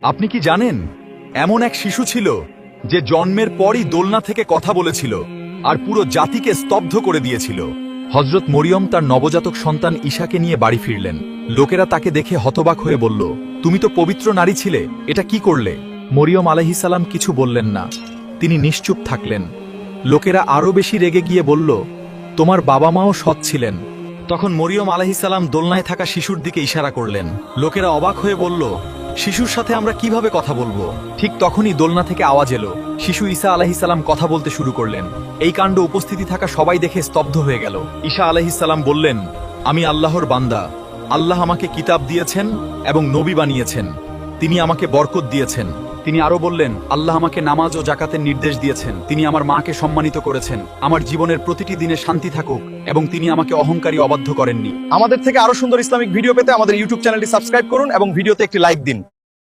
আপনি কি জানেন এমন এক শিশু ছিল যে জন্মের পরই দোলনা থেকে কথা বলেছিল আর পুরো জাতিকে স্তব্ধ করে দিয়েছিল। হযরত মরিয়ম তার নবজাতক সন্তান ঈশাকে নিয়ে বাড়ি ফিরলেন। লোকেরা তাকে দেখে হতবাক হয়ে বলল, তুমি তো পবিত্র নারী ছিলে, এটা কি করলে? মরিয়ম আলাইহিস সালাম কিছু বললেন না, তিনি নিশ্চুপ থাকলেন। লোকেরা আরো বেশি রেগে গিয়ে বলল, তোমার বাবা মাও সৎ ছিলেন। তখন মরিয়ম আলাইহিস সালাম দোলনায় থাকা শিশুর দিকে ইশারা করলেন। লোকেরা অবাক হয়ে বলল, শিশুর সাথে আমরা কিভাবে কথা বলবো? ঠিক তখনই দোলনা থেকে আওয়াজ এলো। শিশু ঈসা আলাইহিস সালাম কথা বলতে শুরু করলেন। এই কাণ্ড উপস্থিতি থাকা সবাই দেখে স্তব্ধ হয়ে গেল। ঈসা আলাইহিস সালাম বললেন, আমি আল্লাহর বান্দা। আল্লাহ আমাকে কিতাব দিয়েছেন এবং নবী বানিয়েছেন। তিনি আমাকে বরকত দিয়েছেন। তিনি আরো বললেন, আল্লাহ আমাকে নামাজ ও জাকাতের নির্দেশ দিয়েছেন। তিনি আমার মাকে সম্মানিত করেছেন। আমার জীবনের প্রতিটি দিনে শান্তি থাকুক এবং তিনি আমাকে অহংকারী অবাধ্য করেননি। আমাদের থেকে আরো সুন্দর ইসলামিক ভিডিও পেতে আমাদের ইউটিউব চ্যানেলটি সাবস্ক্রাইব করুন এবং ভিডিওতে একটি লাইক দিন।